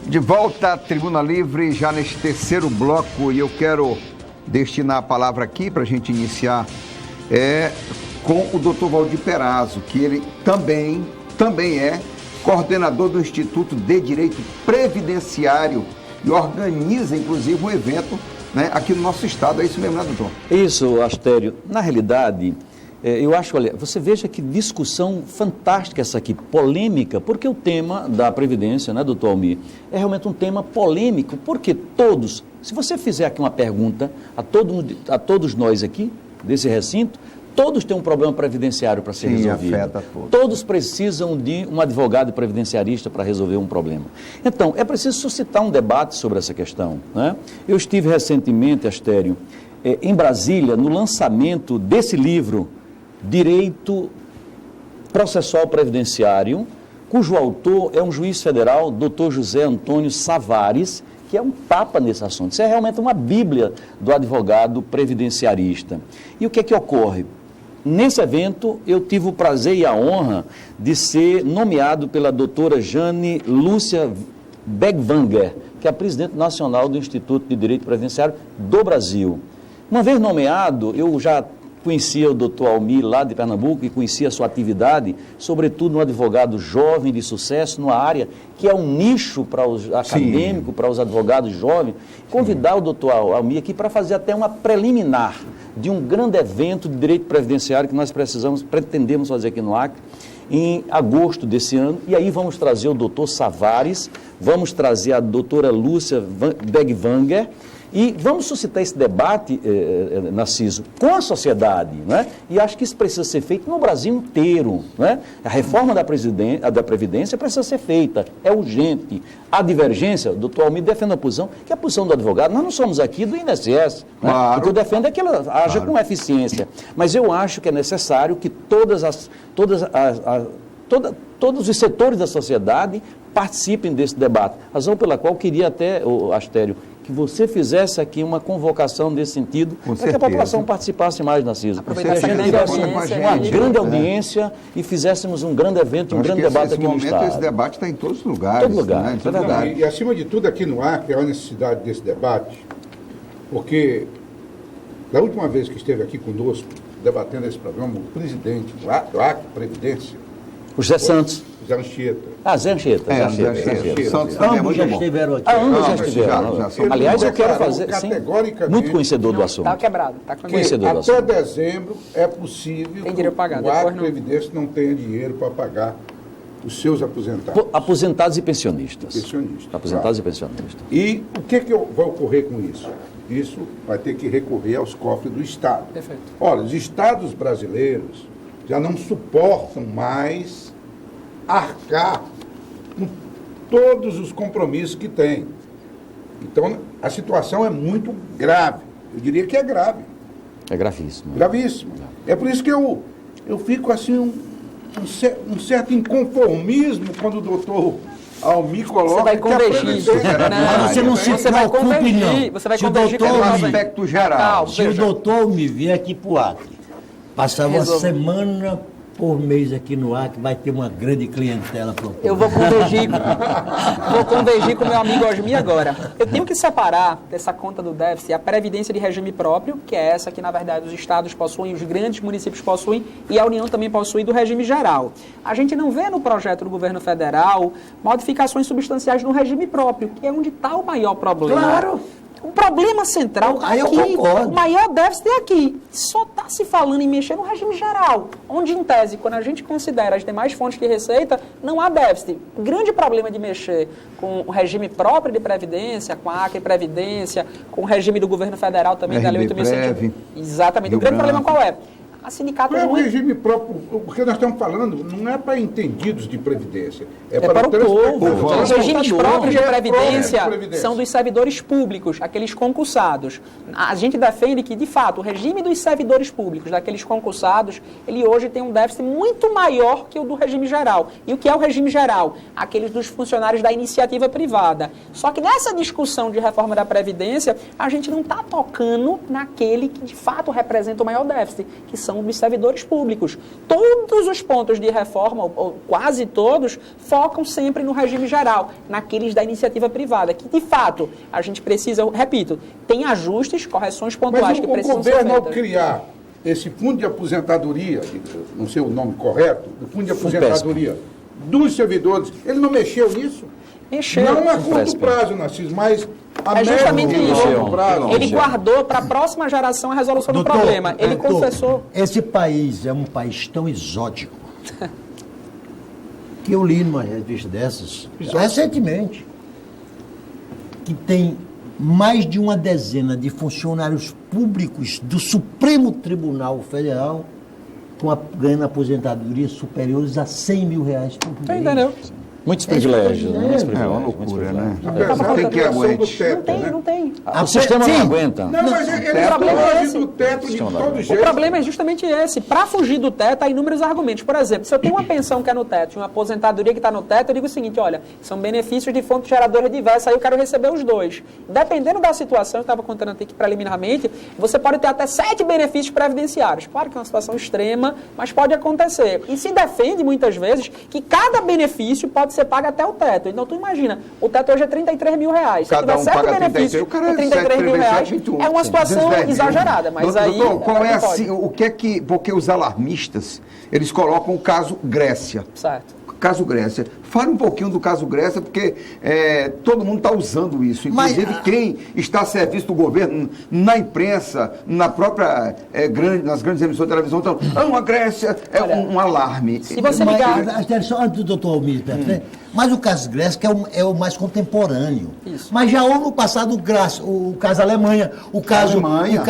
De volta à Tribuna Livre, já neste terceiro bloco, e eu quero destinar a palavra aqui para a gente iniciar com o Dr. Valdir Perazzo, que ele também é coordenador do Instituto de Direito Previdenciário e organiza, inclusive, um evento, né, aqui no nosso estado. É isso mesmo, né, doutor? Isso, Astério. Na realidade, eu acho, olha, você veja que discussão fantástica essa aqui, polêmica, porque o tema da Previdência, né, doutor Almir, é realmente um tema polêmico, porque todos, se você fizer aqui uma pergunta a todos nós aqui, desse recinto, todos têm um problema previdenciário para ser resolvido. Afeta todos. Todos precisam de um advogado previdenciarista para resolver um problema. Então, é preciso suscitar um debate sobre essa questão, né? Eu estive recentemente, Astério, em Brasília, no lançamento desse livro, Direito Processual Previdenciário, cujo autor é um juiz federal, Dr. José Antônio Savares, que é um papa nesse assunto. Isso é realmente uma bíblia do advogado previdenciarista. E o que é que ocorre? Nesse evento, eu tive o prazer e a honra de ser nomeado pela doutora Jane Lúcia Begwanger, que é a presidente nacional do Instituto de Direito Previdenciário do Brasil. Uma vez nomeado, eu já conhecia o doutor Almir lá de Pernambuco e conhecia a sua atividade, sobretudo no advogado jovem de sucesso, numa área que é um nicho para os acadêmicos, para os advogados jovens. Convidar o doutor Almir aqui para fazer até uma preliminar de um grande evento de direito previdenciário que nós pretendemos fazer aqui no Acre, em agosto desse ano, e aí vamos trazer o doutor Savares, vamos trazer a doutora Lúcia Begwanger, e vamos suscitar esse debate, Narciso, com a sociedade, né? E acho que isso precisa ser feito no Brasil inteiro, né? A reforma da Previdência precisa ser feita, é urgente. A divergência, o doutor Almir defende a posição, que é a posição do advogado, nós não somos aqui do INSS, né? Claro. O que eu defendo é que ela haja com eficiência, mas eu acho que é necessário que todos os setores da sociedade participem desse debate, razão pela qual eu queria até, Astério, que você fizesse aqui uma convocação nesse sentido, para que a população participasse mais, Narciso. Aproveitar essa grande audiência, uma grande audiência e fizéssemos um grande evento, um grande debate aqui no Estado. Esse debate está em todos os lugares. Todo lugar, né? é verdade. E acima de tudo, aqui no Acre, há a necessidade desse debate, porque da última vez que esteve aqui conosco, debatendo esse programa, o presidente do Acre Previdência, O José Santos. Zé Anchieta. Zé Anchieta. Santos também é muito bom. estiveram aqui. Ambos já estiveram. Aliás, eu quero fazer, sim, categoricamente, muito conhecedor do assunto. Está quebrado, está que Conhecedor do até assunto. dezembro é possível Tem dinheiro pra pagar, que o Acre depois não. Previdência não tenha dinheiro para pagar os seus aposentados. Aposentados e pensionistas. Pensionistas, Aposentados e pensionistas. E o que vai ocorrer com isso? Isso vai ter que recorrer aos cofres do Estado. Perfeito. Olha, os estados brasileiros já não suportam mais arcar com todos os compromissos que têm. Então, a situação é muito grave. Eu diria que é grave. É gravíssimo. Gravíssimo. É por isso que eu fico assim, um certo inconformismo quando o doutor Almir coloca... Você vai que a convergir. Previdência- Não, você não se Você vai preocupe, convergir. não. Você vai Se o convergir doutor pelo me- Aspecto geral. Calma. Se o doutor me vier aqui para o Acre, passar uma Resolve. semana por mês aqui no Acre, vai ter uma grande clientela para o Eu vou convergir com meu amigo Osmir agora. Eu tenho que separar dessa conta do déficit a previdência de regime próprio, que é essa que, na verdade, os estados possuem, os grandes municípios possuem, e a União também possui do regime geral. A gente não vê no projeto do governo federal modificações substanciais no regime próprio, que é onde está o maior problema. Claro. O problema central está Aí eu aqui. concordo. O maior déficit é aqui. Só está se falando em mexer no regime geral, onde, em tese, quando a gente considera as demais fontes de receita, não há déficit. O grande problema de mexer com o regime próprio de previdência, com a Acre Previdência, com o regime do governo federal também, da Lei 8.100. Exatamente. O grande problema qual é? A sindicato Não é o regime próprio, porque nós estamos falando, não é para entendidos de previdência, é para o povo. telespectador. Os regimes próprios de É previdência próprio de previdência. são dos servidores públicos, aqueles concursados. A gente defende que, de fato, o regime dos servidores públicos, daqueles concursados, ele hoje tem um déficit muito maior que o do regime geral. E o que é o regime geral? Aqueles dos funcionários da iniciativa privada. Só que nessa discussão de reforma da Previdência, a gente não está tocando naquele que, de fato, representa o maior déficit, que são questão dos servidores públicos. Todos os pontos de reforma, ou quase todos, focam sempre no regime geral, naqueles da iniciativa privada, que de fato a gente precisa, eu repito, tem ajustes, correções pontuais que precisam ser feitas. Mas o governo, ao criar esse fundo de aposentadoria, não sei o nome correto, o fundo de aposentadoria dos servidores, ele não mexeu nisso? Mexeu. Não a curto prazo, Narciso, mas a justamente médio e longo prazo. Ele guardou para a próxima geração a resolução do problema. Ele confessou. Esse país é um país tão exótico que eu li numa revista dessas, recentemente, que tem mais de uma dezena de funcionários públicos do Supremo Tribunal Federal ganhando aposentadorias superiores a R$100 mil por mês. Entendeu? Muitos privilégios. É uma loucura, né? Apesar Tem da que criação aguente. do teto, né? Não tem. O sistema não aguenta. Não, mas ele problema é esse. foge do teto de todo O jeito. problema é justamente esse. Para fugir do teto, há inúmeros argumentos. Por exemplo, se eu tenho uma pensão que é no teto e uma aposentadoria que está no teto, eu digo o seguinte, olha, são benefícios de fontes geradoras diversas, aí eu quero receber os dois. Dependendo da situação, eu estava contando aqui preliminarmente, você pode ter até 7 benefícios previdenciários. Claro que é uma situação extrema, mas pode acontecer. E se defende, muitas vezes, que cada benefício pode ser pago até o teto. Então, tu imagina, o teto hoje é R$33 mil. Se Cada tiver 7 benefícios o cara de R$33 mil, é uma situação exagerada. Mas aí, doutor, qual é o que é que... Porque os alarmistas, eles colocam o caso Grécia. Certo. Caso Grécia. Fale um pouquinho do caso Grécia, porque todo mundo está usando isso. Inclusive, quem está a serviço do governo, na imprensa, na própria nas grandes emissoras de televisão, estão, a Grécia é um alarme. Se você ligar... Antes do doutor Almir, mas o caso Grécia é o mais contemporâneo. Isso. Mas já houve no passado o caso Alemanha, o caso... Alemanha.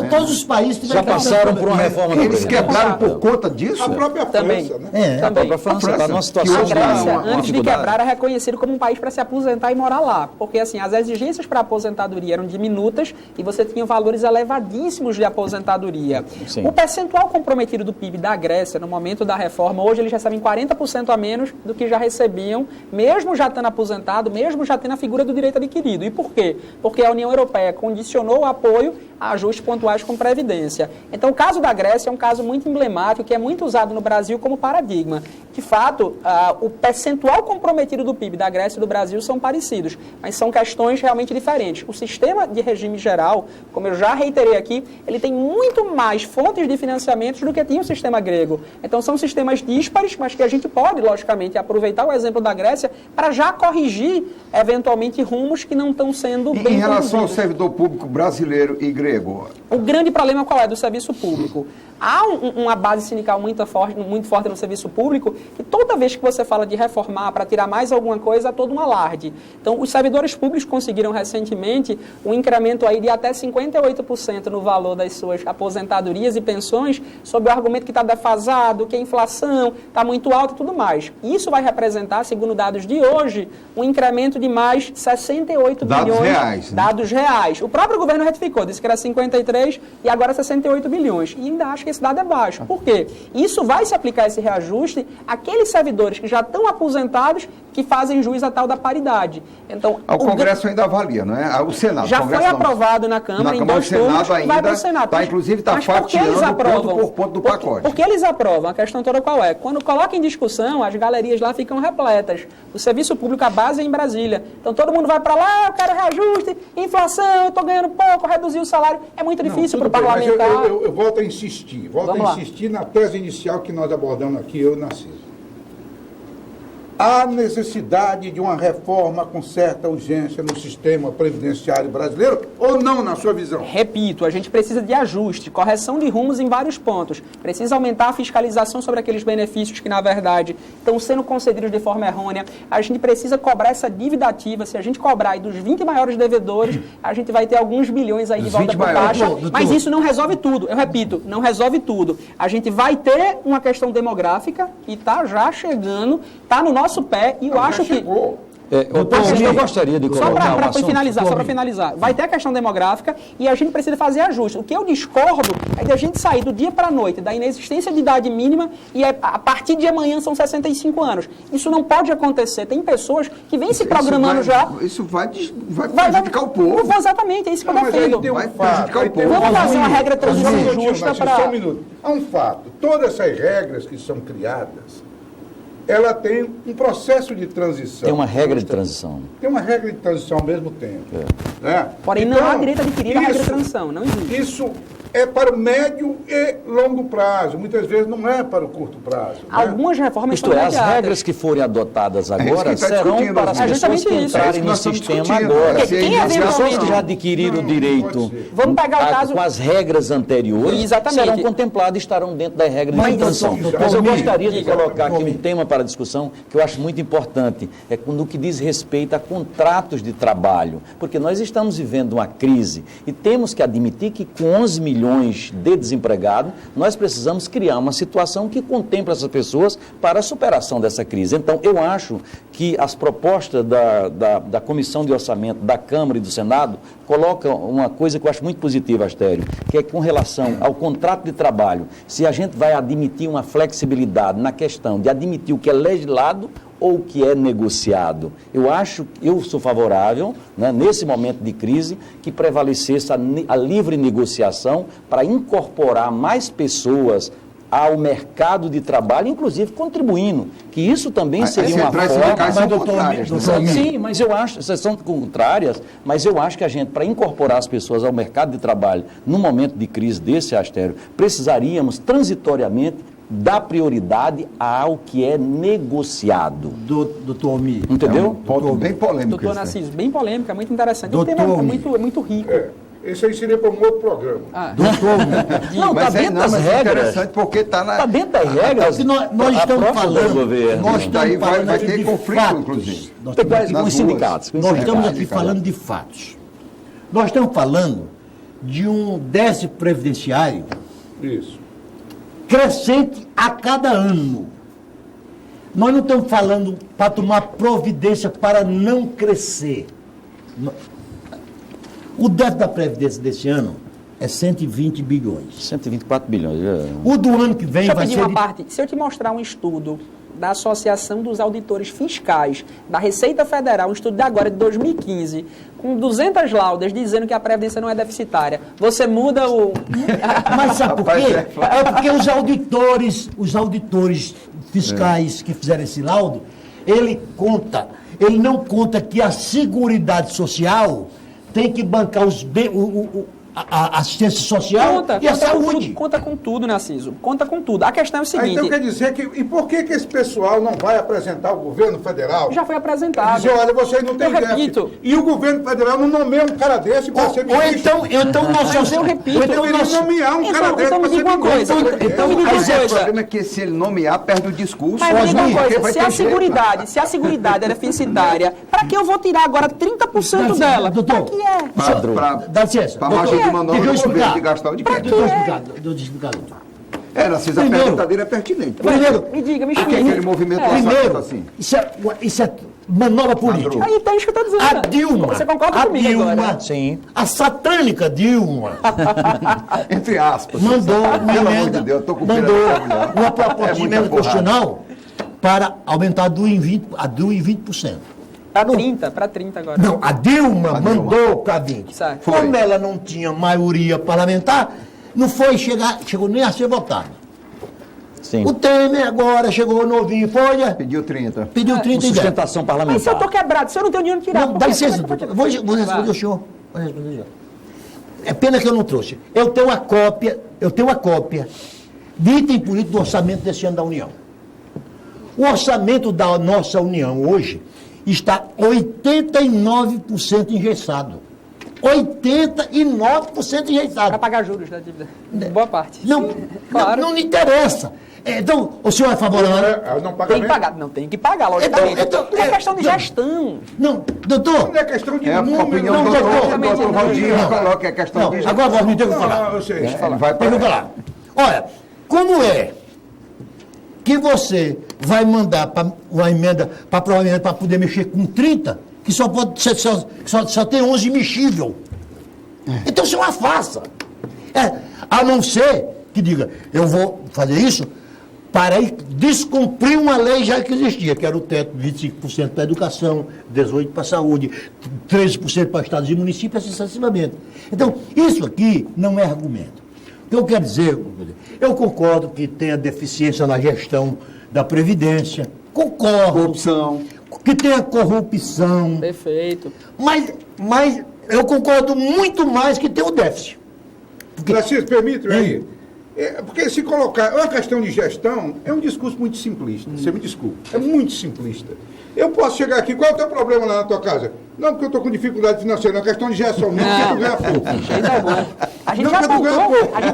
Todos os países já passaram por uma reforma. Eles quebraram por conta disso? A própria Também. França, né? A própria França está numa situação A Grécia, uma antes de dificuldade. quebrar, era reconhecido como um país para se aposentar e morar lá. Porque, assim, as exigências para aposentadoria eram diminutas e você tinha valores elevadíssimos de aposentadoria. Sim. O percentual comprometido do PIB da Grécia, no momento da reforma, hoje eles recebem 40% a menos do que já recebiam, mesmo já estando aposentado, mesmo já tendo a figura do direito adquirido. E por quê? Porque a União Europeia condicionou o apoio a ajustes pontuais com previdência. Então, o caso da Grécia é um caso muito emblemático, que é muito usado no Brasil como paradigma. De fato, o percentual comprometido do PIB da Grécia e do Brasil são parecidos, mas são questões realmente diferentes. O sistema de regime geral, como eu já reiterei aqui, ele tem muito mais fontes de financiamentos do que tinha o sistema grego. Então, são sistemas díspares, mas que a gente pode, logicamente, aproveitar o exemplo da Grécia para já corrigir, eventualmente, rumos que não estão sendo bem Em relação ao conduzidos. servidor público brasileiro e grego? O grande problema qual é do serviço público? Há uma base sindical muito forte no serviço público, e toda vez que você fala de reformar para tirar mais alguma coisa, há todo um alarde. Então, os servidores públicos conseguiram recentemente um incremento aí de até 58% no valor das suas aposentadorias e pensões, sob o argumento que está defasado, que a inflação está muito alta e tudo mais. Isso vai representar, segundo dados de hoje, um incremento de mais 68 Dados bilhões. reais, né? Dados reais. O próprio governo retificou, disse que era 53 e agora 68 bilhões. E ainda acho que esse dado é baixo. Por quê? Isso vai se aplicar, esse reajuste, àqueles servidores que já estão aposentados, que fazem jus à tal da paridade. Então, O Congresso ainda avalia, não é? O Senado. já o Congresso foi não. aprovado na Câmara, em o 2 turnos, Senado ainda vai para o Senado. inclusive, está Mas por que eles fatiando aprovam? ponto por ponto do pacote. Porque eles aprovam. A questão toda qual é? Quando coloca em discussão, as galerias lá ficam repletas. O serviço público, a base é em Brasília. Então, todo mundo vai para lá, eu quero reajuste, inflação, eu estou ganhando pouco, reduzir o salário. É muito difícil para o Tudo bem, mas parlamentar. eu volto a insistir. Na tese inicial que nós abordamos aqui, eu e Narciso. Há necessidade de uma reforma com certa urgência no sistema previdenciário brasileiro ou não, na sua visão? Repito, a gente precisa de ajuste, correção de rumos em vários pontos. Precisa aumentar a fiscalização sobre aqueles benefícios que, na verdade, estão sendo concedidos de forma errônea. A gente precisa cobrar essa dívida ativa. Se a gente cobrar aí dos 20 maiores devedores, a gente vai ter alguns bilhões aí de volta por taxa. Mas isso não resolve tudo. Eu repito, não resolve tudo. A gente vai ter uma questão demográfica que está já chegando, está no nosso pé, e eu acho que... Eu gostaria de colocar um Para assunto. finalizar, só para finalizar. Vai ter a questão demográfica e a gente precisa fazer ajuste. O que eu discordo é de a gente sair do dia para a noite, da inexistência de idade mínima e a partir de amanhã são 65 anos. Isso não pode acontecer. Tem pessoas que vêm se programando já. Isso vai prejudicar o povo. Exatamente, é isso que eu defendo. Vai prejudicar o povo. Vamos fazer uma regra transição justa para... Só um minuto. Há um fato. Todas essas regras que são criadas, ela tem um processo de transição. Tem uma regra de transição. Tem uma regra de transição ao mesmo tempo. Né? Porém, não há direito a adquirir a regra de transição. Não existe. Isso é para o médio e longo prazo. Muitas vezes não é para o curto prazo. Né? Algumas reformas Isto é, as imediatas. regras que forem adotadas agora isso que está serão discutindo, para as é pessoas justamente que isso. entrarem É no isso que nós sistema estamos discutindo. agora. Porque quem As pessoas eventualmente- que já adquiriram o direito Vamos pegar o caso... com as regras anteriores Exatamente. serão contempladas e estarão dentro das regras de Mas, transição. doutor, Mas eu Almir, gostaria de diga. colocar aqui um tema para discussão que eu acho muito importante, é no que diz respeito a contratos de trabalho, porque nós estamos vivendo uma crise e temos que admitir que com 11 milhões de desempregados, nós precisamos criar uma situação que contemple essas pessoas para a superação dessa crise. Então, eu acho que as propostas da Comissão de Orçamento da Câmara e do Senado colocam uma coisa que eu acho muito positiva, Astério, que é com relação ao contrato de trabalho, se a gente vai admitir uma flexibilidade na questão de admitir o que é legislado ou o que é negociado. Eu sou favorável, né, nesse momento de crise, que prevalecesse a livre negociação para incorporar mais pessoas ao mercado de trabalho, inclusive contribuindo, que isso também seria uma forma... Mas, doutor, Sim, mas eu acho, vocês são contrárias, mas eu acho que a gente, para incorporar as pessoas ao mercado de trabalho, num momento de crise desse, Astério, precisaríamos transitoriamente dar prioridade ao que é negociado. Doutor Almir. Entendeu? É um ponto bem polêmico. Doutor esse, né? Narciso, bem polêmica, muito interessante. O Doutor tema é Almir. muito rico. Esse aí seria para um outro programa. Doutor Almir. Não, está Mas dentro das é regras. interessante porque está na... Está dentro das regras. Nós a estamos própria falando... do governo. Nós estamos Daí vai falando aqui ter de conflito, fatos. inclusive. Nós Tem estamos aqui- com os nas sindicatos. com os Nós estamos sindicatos. aqui falando de fatos. Nós estamos falando de um déficit previdenciário Isso. crescente a cada ano. Nós não estamos falando para tomar providência para não crescer. O déficit da Previdência desse ano é 120 bilhões. 124 bilhões. O do ano que vem Deixa eu vai pedir ser uma de... parte. Se eu te mostrar um estudo da Associação dos Auditores Fiscais da Receita Federal, um estudo de agora, de 2015, com 200 laudas dizendo que a Previdência não é deficitária, você muda o... Mas sabe por Rapaz, quê? é É porque os auditores fiscais que fizeram esse laudo, ele não conta que a Seguridade Social tem que bancar a assistência social e a saúde. Conta com tudo, Narciso. Conta com tudo. A questão é o seguinte... Então quer dizer que... E por que esse pessoal não vai apresentar ao governo federal? Já foi apresentado. Dizer, olha, vocês não têm Eu repito. déficit. E o governo federal não nomeia um cara desse para ser Ou ministro. então nós Mas eu repito. ou então Deveria nós- nomear um cara desse Então me para ser diga uma coisa. ministro. Então me diga uma Mas o coisa. problema é que se ele nomear, perde o discurso. Mas me diga uma Porque coisa, vai se ter a jeito. seguridade é deficitária, para que eu vou tirar agora 30% dela? Doutor, Para que é? Dá licença. Para margem de manobra Deixa eu do governo explicar. de gastar o dinheiro. Deixa eu explicar, doutor. Narciso, a Primeiro- pergunta dele é pertinente. Primeiro, Me diga, me Por que explica. aquele movimento do primeiro, orçamento assim? isso é manobra política. Aí então, isso que eu estou dizendo. A Dilma, Você concorda comigo agora? Sim. a satânica Dilma, Entre aspas. mandou uma Pelo amor de emenda, Deus, eu tô com pena mandou dessa mulher. uma proposta É de muita emenda porrada. constitucional para aumentar do em 20%. Para 30 agora. Não, a Dilma A Dilma. mandou para 20. Certo. Foi. Como ela não tinha maioria parlamentar, não foi chegou nem a ser votado. Sim. O Temer agora chegou novinho, folha, Pediu 30. pediu Com 30 e 10. sustentação Mas se eu parlamentar. estou quebrado, se eu não tenho dinheiro tirar... Não, por dá quê? licença, Como é que doutor. Vou responder Vai. o senhor. Vou responder o senhor. É pena que eu não trouxe. Eu tenho uma cópia de item político do orçamento desse ano da União. O orçamento da nossa União hoje está 89% engessado. 89% Para engessado. pagar juros da dívida. Boa parte. Não, Claro. não lhe interessa. Então, o senhor é favorável? Não Tem paga que mesmo. pagar. Não, tem que pagar, logicamente. Então, é questão de gestão. Não, doutor. Não é questão de É a número. opinião não, do doutor. doutor Valdir Não. coloca a questão Não, de... agora vamos ter que falar. Não, eu sei. Ele vai Eu vou falar. Olha, como é que você vai mandar uma emenda para provavelmente para poder mexer com 30, que só tem 11 mexível. Então isso é uma farsa. A não ser que diga, eu vou fazer isso para descumprir uma lei já que existia, que era o teto de 25% para a educação, 18% para a saúde, 13% para estados e municípios, assim sucessivamente. Então, isso aqui não é argumento. O que eu quero dizer, eu concordo que tenha deficiência na gestão da Previdência, concordo. Corrupção. Que tenha corrupção. Perfeito. Mas eu concordo muito mais que tenha o déficit. Francisco, permite-me aí. Porque se colocar... É uma questão de gestão, é um discurso muito simplista. Você me desculpa. É muito simplista. Eu posso chegar aqui, qual é o teu problema lá na tua casa? Não, porque eu estou com dificuldade financeira, é uma questão de gestão, não porque tu ganha pouco. A gente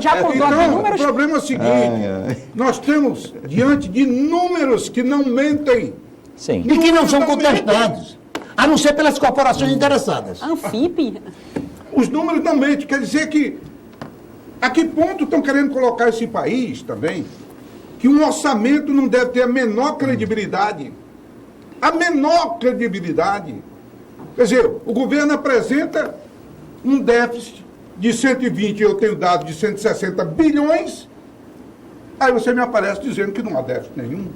já apontou Então, números... o problema é o seguinte, nós temos diante de números que não mentem. Sim. E que não são contestados, a não ser pelas corporações interessadas. Anfip. Os números não mentem, quer dizer que a que ponto estão querendo colocar esse país também, que um orçamento não deve ter a menor credibilidade. A menor credibilidade. Quer dizer, o governo apresenta um déficit de 120, eu tenho dado de 160 bilhões, aí você me aparece dizendo que não há déficit nenhum.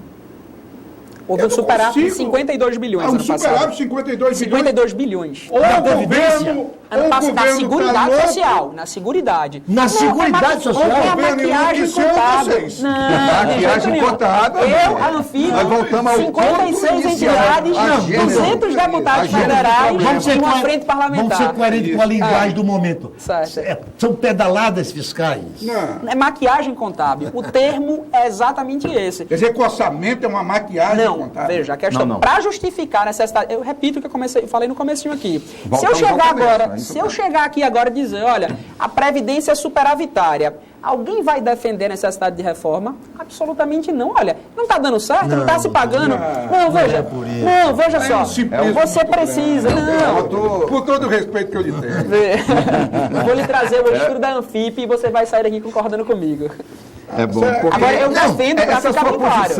Houve um superávit de 52 bilhões ano passado. Superávit de 52 bilhões. 52 bilhões. Ou o governo... Ano passado, na Seguridade Social. Na Seguridade. Na Seguridade Social? É a maquiagem contábil. Não, maquiagem contábil. Eu, a Anfip, Nós voltamos ao 56 entidades, 200 deputados federais e uma frente parlamentar. Vamos ser coerentes com a linguagem do momento. Certo. São pedaladas fiscais. Não. É maquiagem contábil. O termo é exatamente esse. Quer dizer que o orçamento é uma maquiagem contábil. Veja, a questão, para justificar a necessidade, eu repito o que eu falei no comecinho aqui. Se eu chegar aqui agora e dizer, olha, a Previdência é superavitária, alguém vai defender a necessidade de reforma? Absolutamente não. Olha, não está dando certo, não está se pagando. Não, veja só. Você precisa. Por todo o respeito que eu lhe tenho. Vou lhe trazer o estudo da Anfip e você vai sair daqui concordando comigo. É bom. Porque agora eu defendo para ficar bem claro.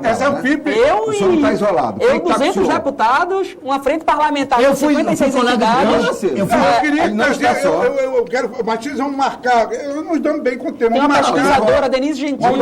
Essa Anfip, o senhor não está isolado. Eu, 200 deputados, uma frente parlamentar com 56 entidades. Eu quero, mas vocês vão marcar, nós damos bem com o tema. Tem uma pesquisadora, Denise Gentil.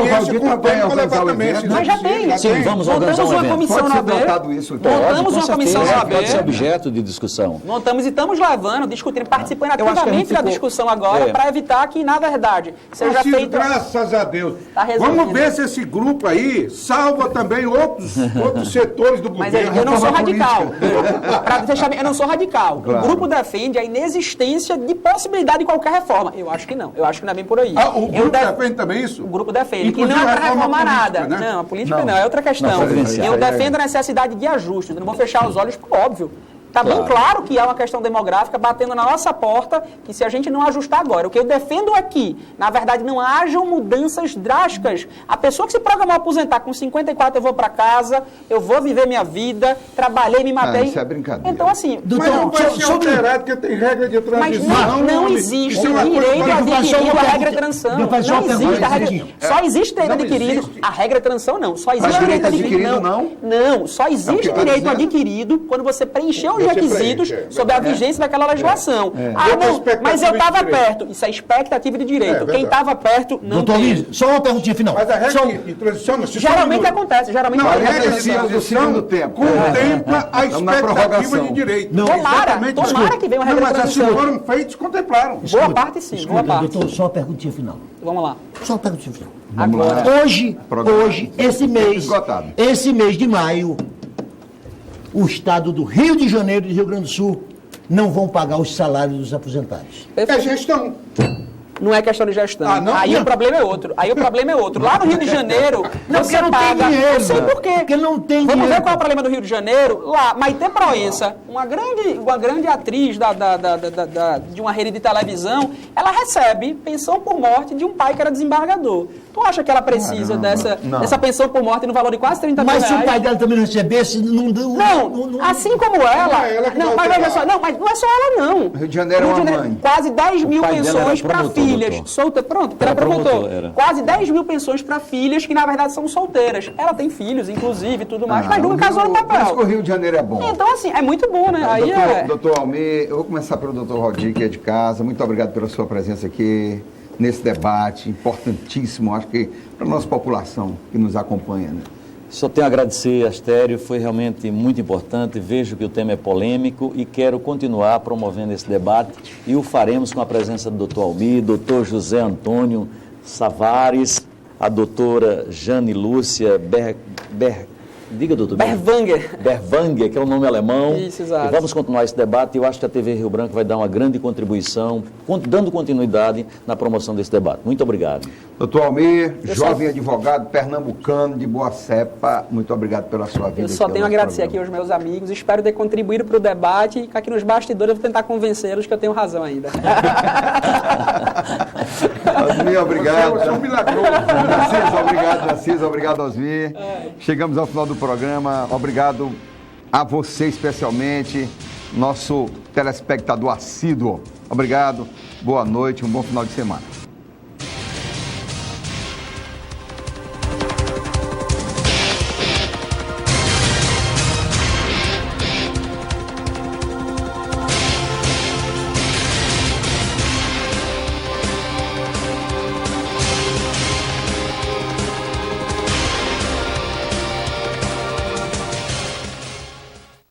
Mas já tem. Sim, vamos organizar um evento. Montamos uma comissão na OAB. Pode ser objeto de discussão. Montamos e estamos levando, discutindo, participando ativamente da discussão agora, para evitar que, na verdade, seja feito... Graças a Deus. Vamos ver se esse grupo aí salva também outros setores do governo. Mas eu não sou radical. Eu não sou radical. Claro. O grupo defende a inexistência de possibilidade de qualquer reforma. Eu acho que não. Eu acho que não é bem por aí. O grupo defende também isso? O grupo defende. Inclusive, que não é para reformar nada. Né? Não, a política não. É outra questão. Eu defendo a necessidade de ajustes. Eu não vou fechar os olhos para o óbvio. Está bem claro que há uma questão demográfica batendo na nossa porta, que se a gente não ajustar agora, o que eu defendo é que, na verdade, não hajam mudanças drásticas. A pessoa que se programou a aposentar com 54, eu vou para casa, eu vou viver minha vida, trabalhei, me matei. Isso é brincadeira. Então, assim... Mas não vai ser alterado, porque tem regra de transição. Mas não existe direito adquirido a regra de transição. Não existe a regra... Só existe direito adquirido. A regra de transição, não. Só existe direito adquirido, não. Não, só existe direito adquirido quando você preencheu os requisitos sobre a vigência daquela legislação. Mas eu estava perto. Isso é expectativa de direito. Quem estava perto não tem. Só uma perguntinha final. Mas a regra de transição... Geralmente acontece. A regra de transição contempla a expectativa de direito. Tomara que venha uma regra de transição. Mas foram feitos, contemplaram. Boa parte sim, boa parte. Doutor, só uma perguntinha final. Vamos lá. Só uma perguntinha final. Agora. Hoje, esse mês de maio, o estado do Rio de Janeiro e do Rio Grande do Sul não vão pagar os salários dos aposentados. É gestão. Não é questão de gestão. Aí o problema é outro. Lá no Rio de Janeiro, você não paga... Tem dinheiro, eu sei por quê. Porque não tem Vamos dinheiro. ver qual é o problema do Rio de Janeiro. Lá, Maite Proença, uma grande atriz de uma rede de televisão, ela recebe pensão por morte de um pai que era desembargador. Tu acha que ela precisa dessa pensão por morte no valor de quase 30 mil reais? Mas se o pai dela também não recebesse, não deu... Não, assim como ela... Não, mas veja só, mas não é só ela, não. Rio de Janeiro é uma mãe. Quase 10 mil pensões para filhos. famílias doutor. solteiras. Pronto, era promotor. Quase 10 mil pensões para filhas que, na verdade, são solteiras. Ela tem filhos, inclusive, e tudo mais, mas nunca casou no Por isso que papel. o Rio de Janeiro é bom. Então, assim, é muito bom, né? Aí Doutor Almir, eu vou começar pelo doutor Valdir, que é de casa. Muito obrigado pela sua presença aqui nesse debate importantíssimo, acho que para a nossa população que nos acompanha, né? Só tenho a agradecer, Astério, foi realmente muito importante. Vejo que o tema é polêmico e quero continuar promovendo esse debate e o faremos com a presença do doutor Almir, doutor José Antônio Savares, a doutora Jane Lúcia Diga, doutor. Berwanger, que é o nome alemão. Isso, exato. E vamos continuar esse debate. Eu acho que a TV Rio Branco vai dar uma grande contribuição, dando continuidade na promoção desse debate. Muito obrigado. Doutor Almir, jovem advogado pernambucano de boa cepa, muito obrigado pela sua vida. Eu só tenho a agradecer aqui aos meus amigos, espero ter contribuído para o debate e aqui nos bastidores eu vou tentar convencê-los que eu tenho razão ainda. Osmir, obrigado. Você é um milagroso. Narciso, obrigado, Osmir. Chegamos ao final do programa. Obrigado a você especialmente, nosso telespectador assíduo. Obrigado, boa noite, um bom final de semana.